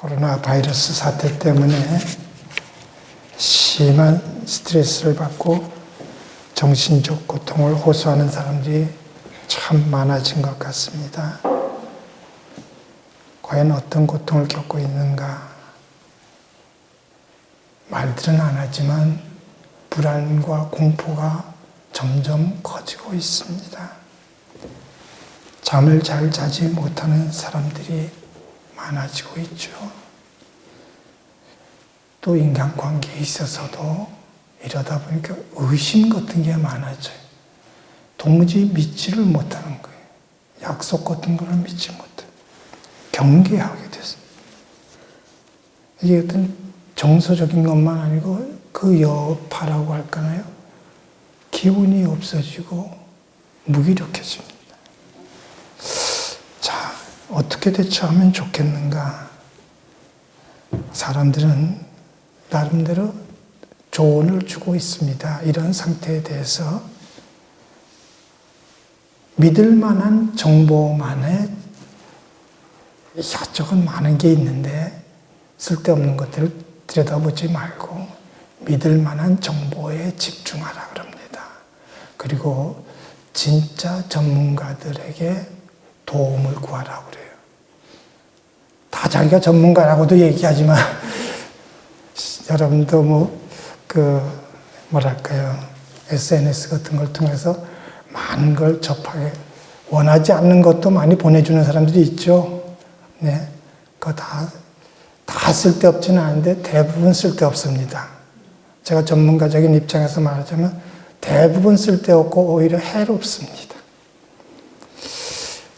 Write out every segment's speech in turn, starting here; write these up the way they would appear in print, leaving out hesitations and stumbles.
코로나 바이러스 사태 때문에 심한 스트레스를 받고 정신적 고통을 호소하는 사람들이 참 많아진 것 같습니다. 과연 어떤 고통을 겪고 있는가? 말들은 안 하지만 불안과 공포가 점점 커지고 있습니다. 잠을 잘 자지 못하는 사람들이 많아지고 있죠. 또 인간관계에 있어서도 이러다 보니까 의심 같은 게 많아져요. 도무지 믿지를 못하는 거예요. 약속 같은 거를 믿지 못해요. 경계하게 됐어요. 이게 어떤 정서적인 것만 아니고 그 여파라고 할까요? 기운이 없어지고 무기력해집니다. 자, 어떻게 대처하면 좋겠는가? 사람들은 나름대로 조언을 주고 있습니다. 이런 상태에 대해서 믿을 만한 정보만에 이것저것 많은 게 있는데 쓸데없는 것들을 들여다보지 말고 믿을 만한 정보에 집중하라 그럽니다. 그리고 진짜 전문가들에게 도움을 구하라고 그래요. 다 자기가 전문가라고도 얘기하지만 여러분도 SNS 같은 걸 통해서 많은 걸 접하게 원하지 않는 것도 많이 보내주는 사람들이 있죠. 네. 그거 다 쓸데없지는 않은데 대부분 쓸데없습니다. 제가 전문가적인 입장에서 말하자면 대부분 쓸데없고 오히려 해롭습니다.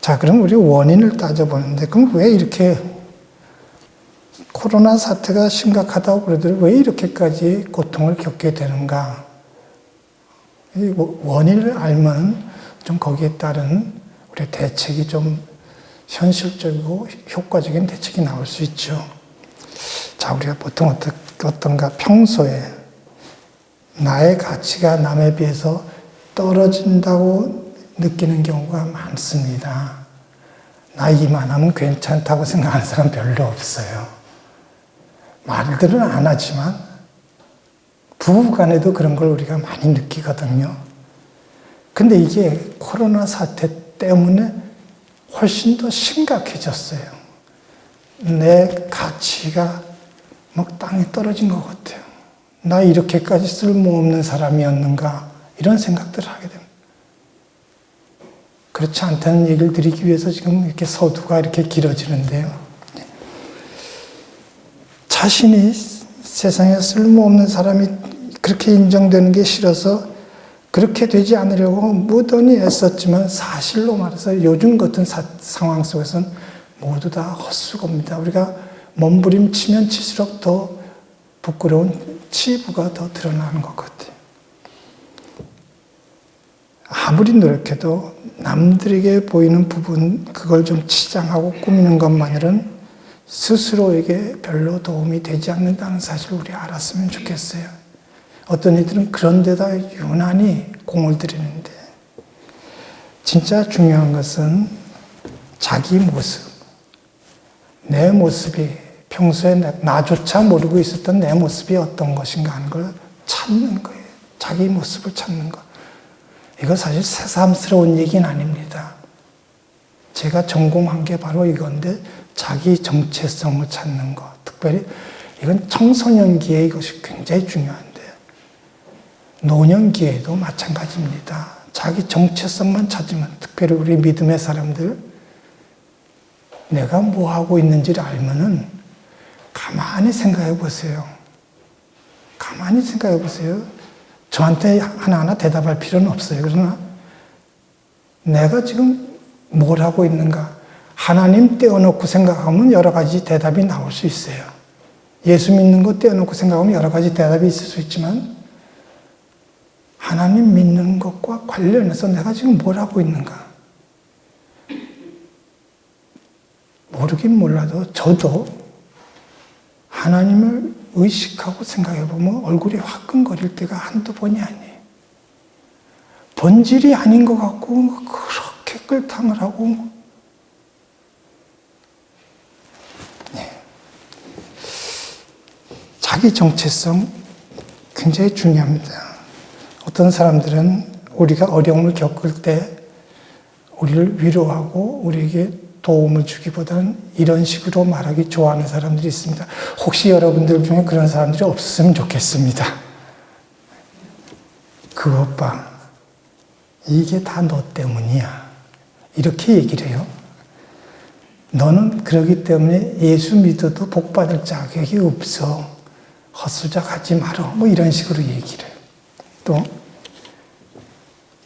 자, 그럼 우리 원인을 따져보는데, 그럼 왜 이렇게 코로나 사태가 심각하다고 그러더라도 왜 이렇게까지 고통을 겪게 되는가? 이 원인을 알면 좀 거기에 따른 우리 대책이 좀 현실적이고 효과적인 대책이 나올 수 있죠. 자, 우리가 보통 어떤가? 평소에 나의 가치가 남에 비해서 떨어진다고 느끼는 경우가 많습니다. 나 이만하면 괜찮다고 생각하는 사람 별로 없어요. 말들은 안 하지만 부부간에도 그런 걸 우리가 많이 느끼거든요. 근데 이게 코로나 사태 때문에 훨씬 더 심각해졌어요. 내 가치가 막 땅에 떨어진 것 같아요. 나 이렇게까지 쓸모없는 사람이었는가? 이런 생각들을 하게 됩니다. 그렇지 않다는 얘기를 드리기 위해서 지금 이렇게 서두가 이렇게 길어지는데요. 자신이 세상에 쓸모없는 사람이 그렇게 인정되는 게 싫어서 그렇게 되지 않으려고 무던히 애썼지만 사실로 말해서 요즘 같은 상황 속에서는 모두 다 헛수고입니다. 우리가 몸부림치면 칠수록 더 부끄러운 치부가 더 드러나는 것 같아요. 아무리 노력해도 남들에게 보이는 부분, 그걸 좀 치장하고 꾸미는 것만으로는 스스로에게 별로 도움이 되지 않는다는 사실을 우리 알았으면 좋겠어요. 어떤 이들은 그런 데다 유난히 공을 들이는데, 진짜 중요한 것은 자기 모습, 내 모습이 평소에 나조차 모르고 있었던 내 모습이 어떤 것인가 하는 걸 찾는 거예요. 자기 모습을 찾는 것. 이거 사실 새삼스러운 얘기는 아닙니다. 제가 전공한 게 바로 이건데, 자기 정체성을 찾는 것. 특별히 이건 청소년기에 이것이 굉장히 중요한데, 노년기에도 마찬가지입니다. 자기 정체성만 찾으면, 특별히 우리 믿음의 사람들, 내가 뭐 하고 있는지를 알면은 가만히 생각해 보세요. 가만히 생각해 보세요. 저한테 하나하나 대답할 필요는 없어요. 그러나 내가 지금 뭘 하고 있는가? 하나님 떼어놓고 생각하면 여러 가지 대답이 나올 수 있어요. 예수 믿는 거 떼어놓고 생각하면 여러 가지 대답이 있을 수 있지만, 하나님 믿는 것과 관련해서 내가 지금 뭘 하고 있는가? 모르긴 몰라도 저도 하나님을 의식하고 생각해보면 얼굴이 화끈거릴 때가 한두 번이 아니에요. 본질이 아닌 것 같고 그렇게 끌탕을 하고, 자기 정체성 굉장히 중요합니다. 어떤 사람들은 우리가 어려움을 겪을 때 우리를 위로하고 우리에게 도움을 주기보다는 이런 식으로 말하기 좋아하는 사람들이 있습니다. 혹시 여러분들 중에 그런 사람들이 없었으면 좋겠습니다. 그것 봐. 이게 다 너 때문이야. 이렇게 얘기를 해요. 너는 그러기 때문에 예수 믿어도 복받을 자격이 없어. 헛수작하지 마라. 뭐 이런 식으로 얘기를 해요. 또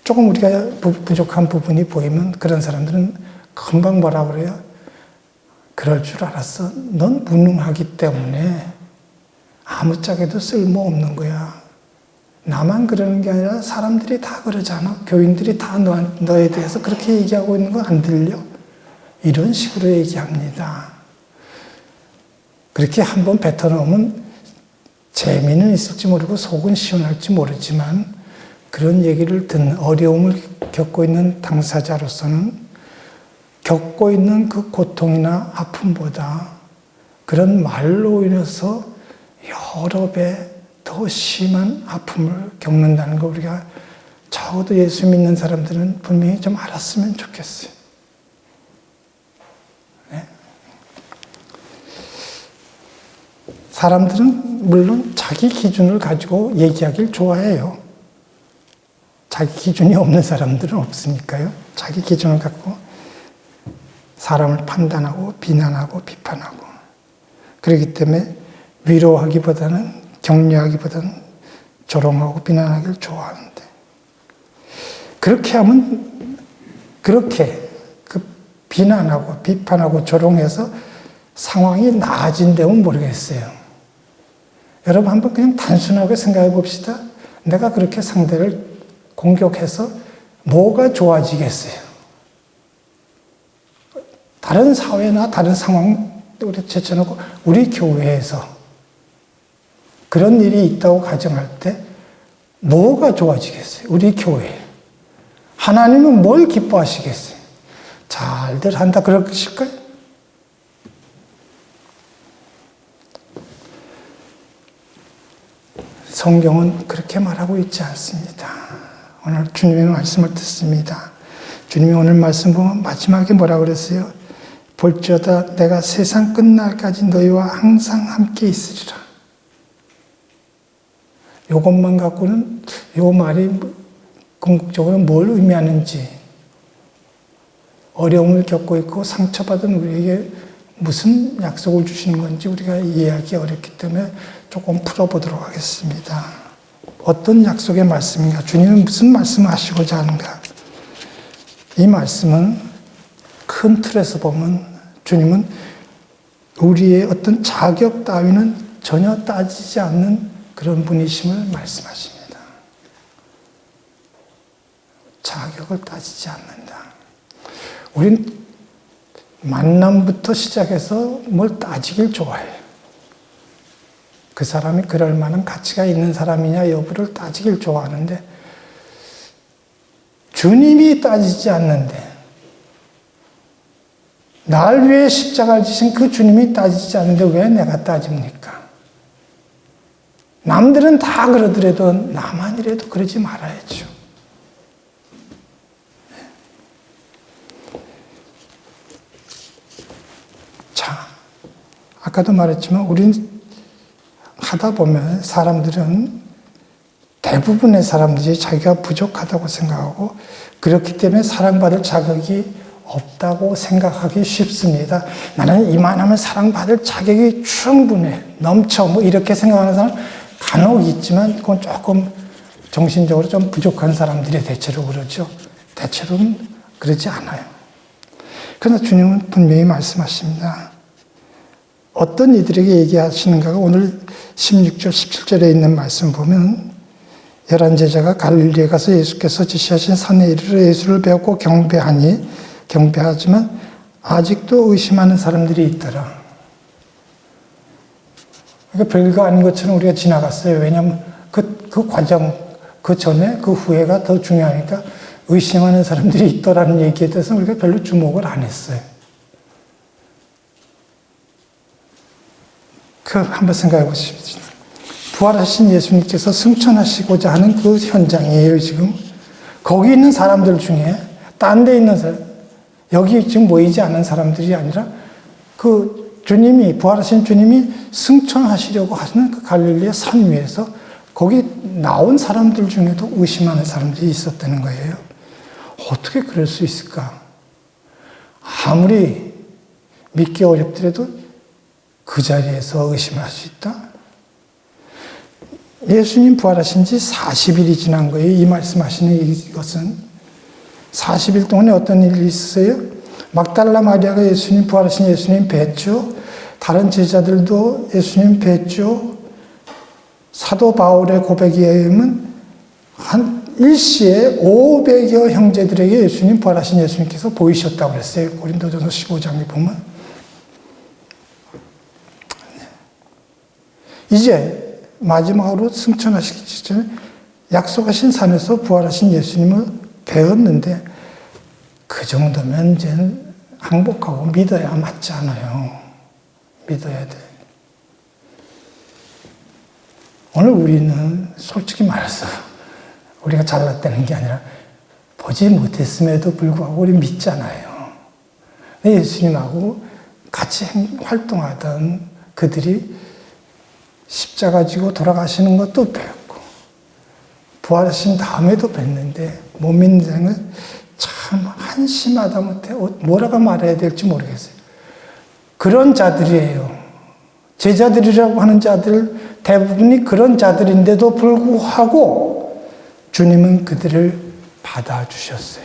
조금 우리가 부족한 부분이 보이면 그런 사람들은 금방 뭐라 그래요? 그럴 줄 알았어. 넌 무능하기 때문에 아무짝에도 쓸모없는 거야. 나만 그러는 게 아니라 사람들이 다 그러잖아. 교인들이 다 너에 대해서 그렇게 얘기하고 있는 거 안 들려? 이런 식으로 얘기합니다. 그렇게 한번 뱉어놓으면 재미는 있을지 모르고 속은 시원할지 모르지만 그런 얘기를 듣는 어려움을 겪고 있는 당사자로서는 겪고 있는 그 고통이나 아픔보다 그런 말로 인해서 여러 배 더 심한 아픔을 겪는다는 거 우리가 적어도 예수 믿는 사람들은 분명히 좀 알았으면 좋겠어요. 네? 사람들은 물론 자기 기준을 가지고 얘기하길 좋아해요. 자기 기준이 없는 사람들은 없으니까요. 자기 기준을 갖고 사람을 판단하고 비난하고 비판하고 그렇기 때문에 위로하기보다는 격려하기보다는 조롱하고 비난하기를 좋아하는데 그렇게 하면 그렇게 그 비난하고 비판하고 조롱해서 상황이 나아진다면 모르겠어요. 여러분 한번 그냥 단순하게 생각해 봅시다. 내가 그렇게 상대를 공격해서 뭐가 좋아지겠어요? 다른 사회나 다른 상황 우리 제쳐놓고 우리 교회에서 그런 일이 있다고 가정할 때 뭐가 좋아지겠어요? 우리 교회. 하나님은 뭘 기뻐하시겠어요? 잘들 한다 그러실까요? 성경은 그렇게 말하고 있지 않습니다. 오늘 주님의 말씀을 듣습니다. 주님이 오늘 말씀 보면 마지막에 뭐라 그랬어요? 볼지어다 내가 세상 끝날까지 너희와 항상 함께 있으리라. 이것만 갖고는 이 말이 궁극적으로 뭘 의미하는지 어려움을 겪고 있고 상처받은 우리에게 무슨 약속을 주시는 건지 우리가 이해하기 어렵기 때문에 조금 풀어보도록 하겠습니다. 어떤 약속의 말씀인가? 주님은 무슨 말씀을 하시고자 하는가? 이 말씀은 큰 틀에서 보면 주님은 우리의 어떤 자격 따위는 전혀 따지지 않는 그런 분이심을 말씀하십니다. 자격을 따지지 않는다. 우린 만남부터 시작해서 뭘 따지길 좋아해요. 그 사람이 그럴 만한 가치가 있는 사람이냐 여부를 따지길 좋아하는데 주님이 따지지 않는데 날 위해 십자가를 지신 그 주님이 따지지 않는데 왜 내가 따집니까? 남들은 다 그러더라도 나만이라도 그러지 말아야죠. 자, 아까도 말했지만 우린 하다 보면 사람들은 대부분의 사람들이 자기가 부족하다고 생각하고 그렇기 때문에 사랑받을 자격이 없다고 생각하기 쉽습니다. 나는 이만하면 사랑받을 자격이 충분해, 넘쳐 뭐 이렇게 생각하는 사람 간혹 있지만 그건 조금 정신적으로 좀 부족한 사람들이 대체로 그러죠. 대체로는 그러지 않아요. 그러나 주님은 분명히 말씀하십니다. 어떤 이들에게 얘기하시는가가 오늘 16절, 17절에 있는 말씀 보면 11제자가 갈릴리에 가서 예수께서 지시하신 산에 이르러 예수를 배웠고 경배하지만 아직도 의심하는 사람들이 있더라. 그러니까 별거 아닌 것처럼 우리가 지나갔어요. 왜냐하면 그 과정, 그 전에 그 후회가 더 중요하니까 의심하는 사람들이 있더라는 얘기에 대해서 우리가 별로 주목을 안 했어요. 한번 생각해 보십시오. 부활하신 예수님께서 승천하시고자 하는 그 현장이에요, 지금. 거기 있는 사람들 중에, 딴 데 있는 사람, 여기 지금 모이지 않은 사람들이 아니라 그 주님이, 부활하신 주님이 승천하시려고 하시는 그 갈릴리의 산 위에서 거기 나온 사람들 중에도 의심하는 사람들이 있었다는 거예요. 어떻게 그럴 수 있을까? 아무리 믿기 어렵더라도 그 자리에서 의심할 수 있다? 예수님 부활하신 지 40일이 지난 거예요. 이 말씀하시는 이것은. 40일 동안에 어떤 일이 있었어요? 막달라 마리아가 예수님 부활하신 예수님 뵀죠. 다른 제자들도 예수님 뵀죠. 사도 바울의 고백에 의하면 한 일시에 500여 형제들에게 예수님 부활하신 예수님께서 보이셨다고 그랬어요. 고린도전서 15장에 보면. 이제 마지막으로 승천하시기 직전에 약속하신 산에서 부활하신 예수님을 배웠는데 그 정도면 이제 항복하고 믿어야 맞지 않아요. 믿어야 돼. 오늘 우리는 솔직히 말해서 우리가 잘났다는 게 아니라 보지 못했음에도 불구하고 우리 믿잖아요. 예수님하고 같이 활동하던 그들이 십자가 지고 돌아가시는 것도 배웠고 부활하신 다음에도 뵀는데 못 믿는 자는 참 한심하다 못해 뭐라고 말해야 될지 모르겠어요. 그런 자들이에요. 제자들이라고 하는 자들 대부분이 그런 자들인데도 불구하고 주님은 그들을 받아주셨어요.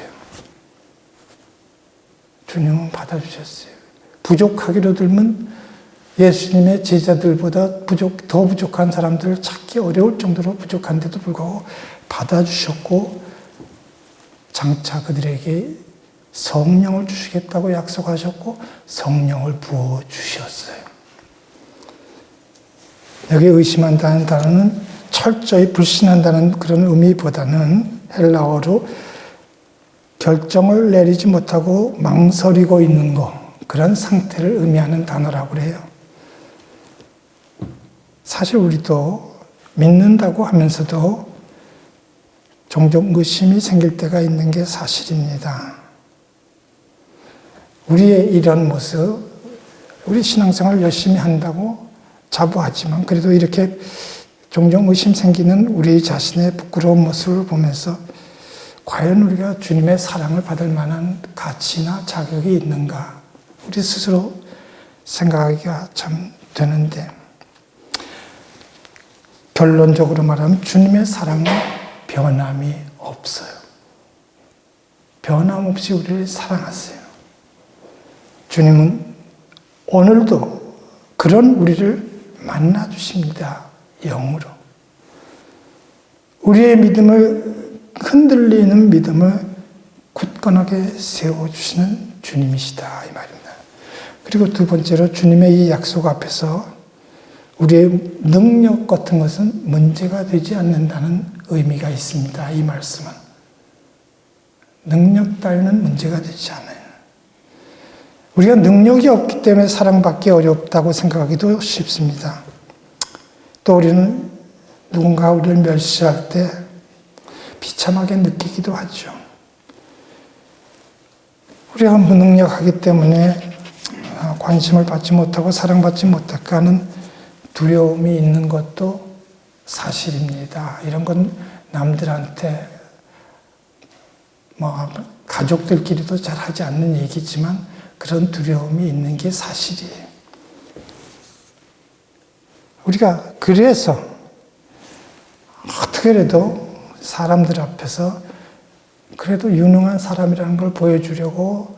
주님은 받아주셨어요. 부족하기로 들면 예수님의 제자들보다 더 부족한 사람들을 찾기 어려울 정도로 부족한데도 불구하고 받아주셨고 장차 그들에게 성령을 주시겠다고 약속하셨고 성령을 부어주셨어요. 여기 의심한다는 단어는 철저히 불신한다는 그런 의미보다는 헬라어로 결정을 내리지 못하고 망설이고 있는 것, 그런 상태를 의미하는 단어라고 해요. 사실 우리도 믿는다고 하면서도 종종 의심이 생길 때가 있는 게 사실입니다. 우리의 이런 모습, 우리 신앙생활 열심히 한다고 자부하지만 그래도 이렇게 종종 의심 생기는 우리 자신의 부끄러운 모습을 보면서 과연 우리가 주님의 사랑을 받을 만한 가치나 자격이 있는가 우리 스스로 생각하기가 참 되는데 결론적으로 말하면 주님의 사랑은 변함이 없어요. 변함없이 우리를 사랑하세요. 주님은 오늘도 그런 우리를 만나주십니다. 영으로. 우리의 믿음을 흔들리는 믿음을 굳건하게 세워주시는 주님이시다 이 말입니다. 그리고 두 번째로 주님의 이 약속 앞에서 우리의 능력 같은 것은 문제가 되지 않는다는 의미가 있습니다. 이 말씀은. 능력 따위는 문제가 되지 않아요. 우리가 능력이 없기 때문에 사랑받기 어렵다고 생각하기도 쉽습니다. 또 우리는 누군가 우리를 멸시할 때 비참하게 느끼기도 하죠. 우리가 무능력하기 때문에 관심을 받지 못하고 사랑받지 못할까 하는 두려움이 있는 것도 사실입니다. 이런 건 남들한테 가족들끼리도 잘 하지 않는 얘기지만 그런 두려움이 있는 게 사실이에요. 우리가 그래서 어떻게라도 사람들 앞에서 그래도 유능한 사람이라는 걸 보여주려고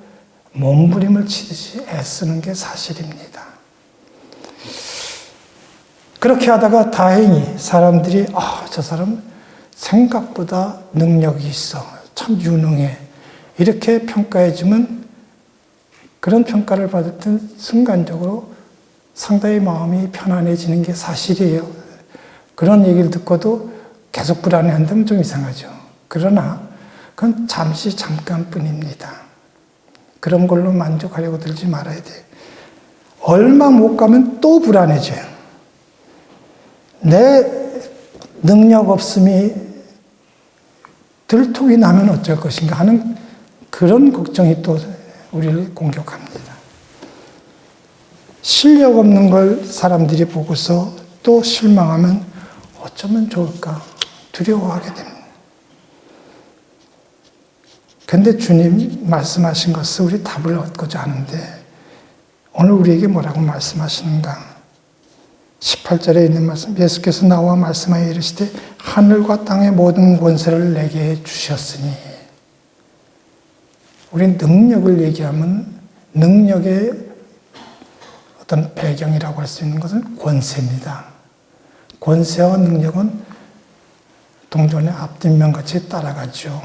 몸부림을 치듯이 애쓰는 게 사실입니다. 그렇게 하다가 다행히 사람들이 저 사람 생각보다 능력이 있어. 참 유능해. 이렇게 평가해주면 그런 평가를 받을 때 순간적으로 상당히 마음이 편안해지는 게 사실이에요. 그런 얘기를 듣고도 계속 불안해한다면 좀 이상하죠. 그러나 그건 잠시 잠깐뿐입니다. 그런 걸로 만족하려고 들지 말아야 돼요. 얼마 못 가면 또 불안해져요. 내 능력 없음이 들통이 나면 어쩔 것인가 하는 그런 걱정이 또 우리를 공격합니다. 실력 없는 걸 사람들이 보고서 또 실망하면 어쩌면 좋을까 두려워하게 됩니다. 그런데 주님 말씀하신 것을 우리 답을 얻고자 하는데 오늘 우리에게 뭐라고 말씀하시는가? 18절에 있는 말씀, 예수께서 나와 말씀하여 이르시되 하늘과 땅의 모든 권세를 내게 주셨으니. 우리 능력을 얘기하면 능력의 어떤 배경이라고 할 수 있는 것은 권세입니다. 권세와 능력은 동전의 앞뒷면같이 따라가죠.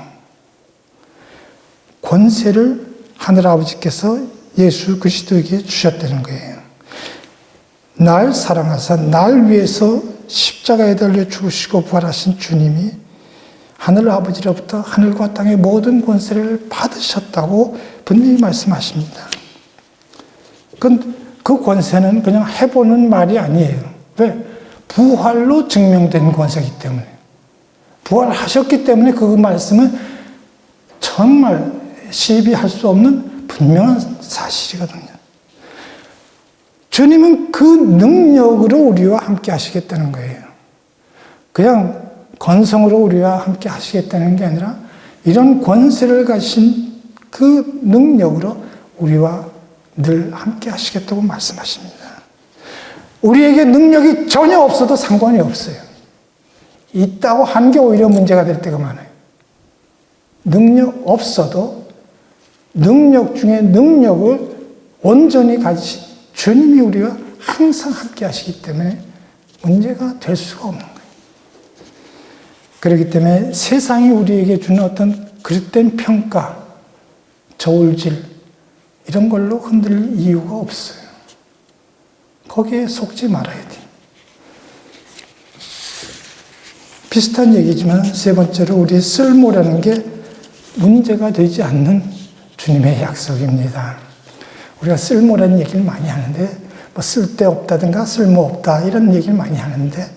권세를 하늘아버지께서 예수 그리스도에게 주셨다는 거예요. 날 사랑하사 날 위해서 십자가에 달려 죽으시고 부활하신 주님이 하늘아버지로부터 하늘과 땅의 모든 권세를 받으셨다고 분명히 말씀하십니다. 그 권세는 그냥 해보는 말이 아니에요. 왜? 부활로 증명된 권세이기 때문에. 부활하셨기 때문에 그 말씀은 정말 시비할 수 없는 분명한 사실이거든요. 주님은 그 능력으로 우리와 함께 하시겠다는 거예요. 그냥 권성으로 우리와 함께 하시겠다는 게 아니라 이런 권세를 가진 그 능력으로 우리와 늘 함께 하시겠다고 말씀하십니다. 우리에게 능력이 전혀 없어도 상관이 없어요. 있다고 하는 게 오히려 문제가 될 때가 많아요. 능력 없어도 능력 중에 능력을 온전히 가지신 주님이 우리와 항상 함께 하시기 때문에 문제가 될 수가 없는 거예요. 그렇기 때문에 세상이 우리에게 주는 어떤 그릇된 평가, 저울질 이런 걸로 흔들릴 이유가 없어요. 거기에 속지 말아야 돼요. 비슷한 얘기지만 세 번째로 우리의 쓸모라는 게 문제가 되지 않는 주님의 약속입니다. 우리가 쓸모라는 얘기를 많이 하는데 뭐 쓸데없다든가 쓸모없다 이런 얘기를 많이 하는데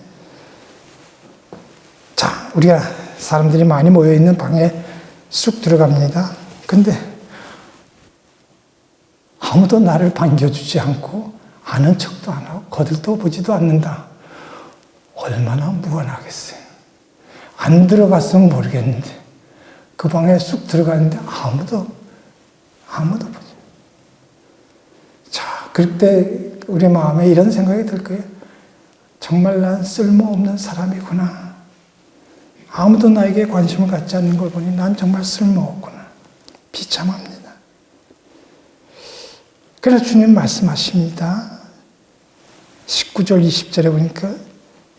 자, 우리가 사람들이 많이 모여있는 방에 쑥 들어갑니다. 근데 아무도 나를 반겨주지 않고 아는 척도 안 하고 거들떠 보지도 않는다. 얼마나 무관하겠어요. 안 들어갔으면 모르겠는데 그 방에 쑥 들어갔는데 아무도 보지. 자, 그때 우리 마음에 이런 생각이 들 거예요. 정말 난 쓸모없는 사람이구나. 아무도 나에게 관심을 갖지 않는 걸 보니 난 정말 쓸모없구나. 비참합니다. 그래서 주님 말씀하십니다. 19절 20절에 보니까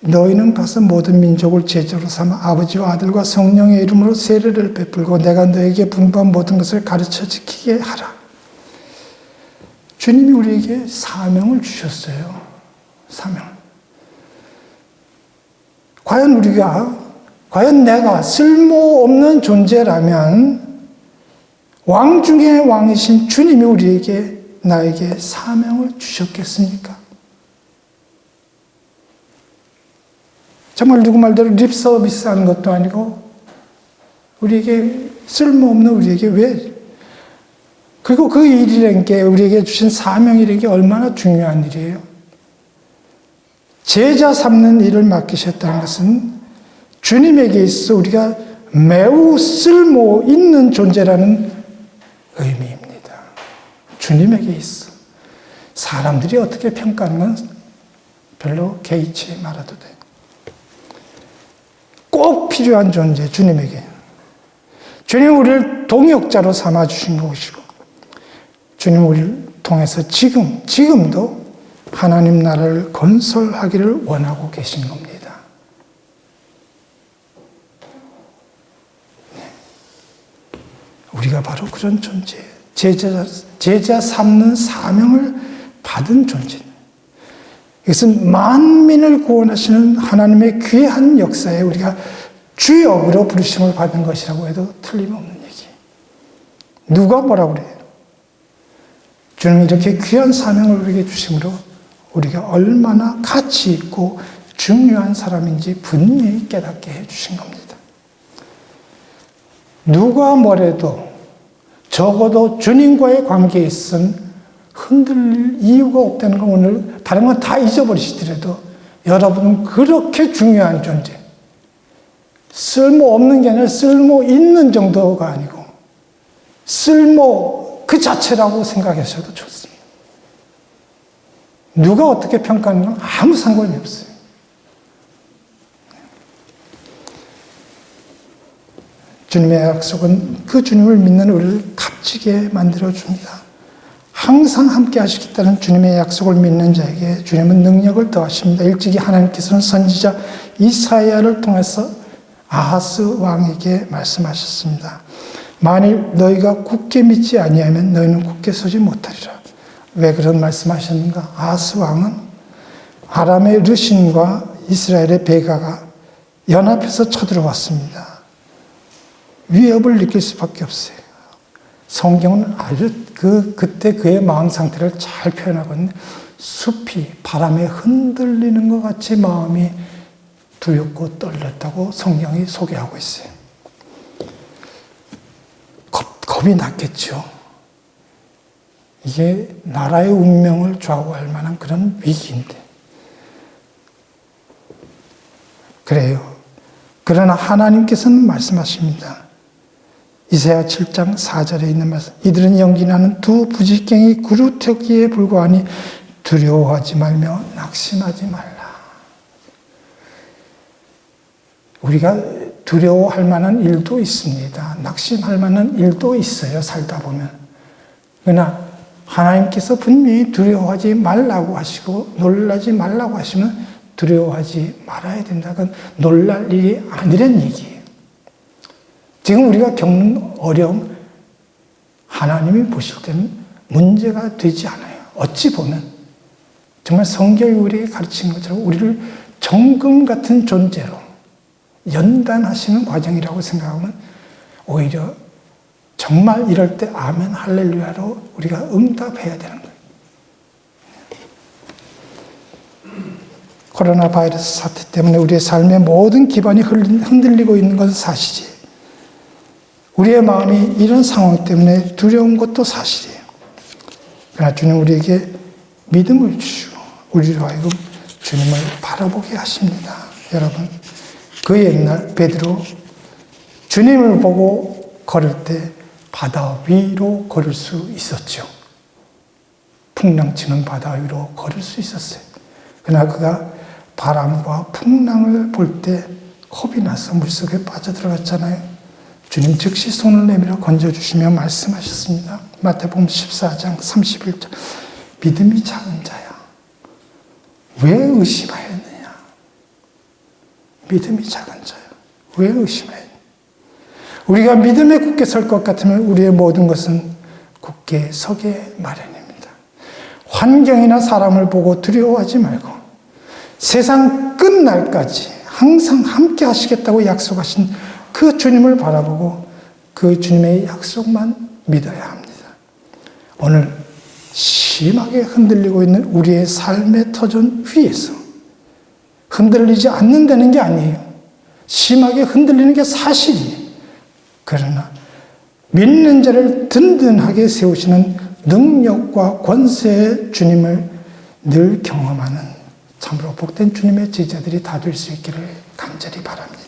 너희는 가서 모든 민족을 제자로 삼아 아버지와 아들과 성령의 이름으로 세례를 베풀고 내가 너에게 분부한 모든 것을 가르쳐 지키게 하라. 주님이 우리에게 사명을 주셨어요. 사명. 과연 내가 쓸모없는 존재라면 왕 중에 왕이신 주님이 우리에게 나에게 사명을 주셨겠습니까? 정말 누구 말대로 립 서비스 하는 것도 아니고 우리에게 쓸모없는 우리에게 왜 그리고 그 일이라는 게 우리에게 주신 사명이라는 게 얼마나 중요한 일이에요. 제자 삼는 일을 맡기셨다는 것은 주님에게 있어 우리가 매우 쓸모 있는 존재라는 의미입니다. 주님에게 있어. 사람들이 어떻게 평가하는 건 별로 개의치 말아도 돼요. 꼭 필요한 존재, 주님에게. 주님 우리를 동역자로 삼아주신 것이고 주님 우리를 통해서 지금도 하나님 나라를 건설하기를 원하고 계신 겁니다. 우리가 바로 그런 존재예요. 제자 삼는 사명을 받은 존재입니다. 이것은 만민을 구원하시는 하나님의 귀한 역사에 우리가 주역으로 부르심을 받은 것이라고 해도 틀림없는 얘기예요. 누가 뭐라고 그래요? 주님이 이렇게 귀한 사명을 우리에게 주심으로 우리가 얼마나 가치 있고 중요한 사람인지 분명히 깨닫게 해주신 겁니다. 누가 뭐래도 적어도 주님과의 관계에 있어서는 흔들릴 이유가 없다는 걸 오늘 다른 건 다 잊어버리시더라도 여러분은 그렇게 중요한 존재, 쓸모없는 게 아니라 쓸모 있는 정도가 아니고 쓸모 그 자체라고 생각하셔도 좋습니다. 누가 어떻게 평가하는 건 아무 상관이 없어요. 주님의 약속은 그 주님을 믿는 우리를 값지게 만들어줍니다. 항상 함께 하시겠다는 주님의 약속을 믿는 자에게 주님은 능력을 더하십니다. 일찍이 하나님께서는 선지자 이사야를 통해서 아하스 왕에게 말씀하셨습니다. 만일 너희가 굳게 믿지 아니하면 너희는 굳게 서지 못하리라. 왜 그런 말씀하셨는가? 아하스 왕은 아람의 르신과 이스라엘의 베가가 연합해서 쳐들어왔습니다. 위협을 느낄 수밖에 없어요. 성경은 아주 그때 그의 마음 상태를 잘 표현하거든요. 숲이 바람에 흔들리는 것 같이 마음이 두렵고 떨렸다고 성경이 소개하고 있어요. 겁이 났겠죠. 이게 나라의 운명을 좌우할 만한 그런 위기인데. 그래요. 그러나 하나님께서는 말씀하십니다. 이사야 7장 4절에 있는 말씀. 이들은 연기나는 두 부지깽이 구루터기에 불과하니 두려워하지 말며 낙심하지 말라. 우리가 두려워할 만한 일도 있습니다. 낙심할 만한 일도 있어요. 살다 보면. 그러나 하나님께서 분명히 두려워하지 말라고 하시고 놀라지 말라고 하시면 두려워하지 말아야 된다. 그건 놀랄 일이 아니란 얘기예요. 지금 우리가 겪는 어려움, 하나님이 보실 때는 문제가 되지 않아요. 어찌 보면 정말 성경이 우리에게 가르친 것처럼 우리를 정금 같은 존재로 연단하시는 과정이라고 생각하면 오히려 정말 이럴 때 아멘 할렐루야로 우리가 응답해야 되는 거예요. 코로나 바이러스 사태 때문에 우리의 삶의 모든 기반이 흔들리고 있는 것은 사실이에요. 우리의 마음이 이런 상황 때문에 두려운 것도 사실이에요. 그러나 주님 우리에게 믿음을 주시고 우리로 하여금 주님을 바라보게 하십니다. 여러분, 그 옛날 베드로 주님을 보고 걸을 때 바다 위로 걸을 수 있었죠. 풍랑치는 바다 위로 걸을 수 있었어요. 그러나 그가 바람과 풍랑을 볼 때 겁이 나서 물속에 빠져들어갔잖아요. 주님 즉시 손을 내밀어 건져주시며 말씀하셨습니다. 마태복음 14장 31절. 믿음이 작은 자야, 왜 의심하였느냐? 믿음이 작은 자야, 왜 의심하였느냐? 우리가 믿음에 굳게 설 것 같으면 우리의 모든 것은 굳게 서게 마련입니다. 환경이나 사람을 보고 두려워하지 말고 세상 끝날까지 항상 함께 하시겠다고 약속하신 그 주님을 바라보고 그 주님의 약속만 믿어야 합니다. 오늘 심하게 흔들리고 있는 우리의 삶의 터전 위에서 흔들리지 않는다는 게 아니에요. 심하게 흔들리는 게 사실이에요. 그러나 믿는 자를 든든하게 세우시는 능력과 권세의 주님을 늘 경험하는 참으로 복된 주님의 제자들이 다 될 수 있기를 간절히 바랍니다.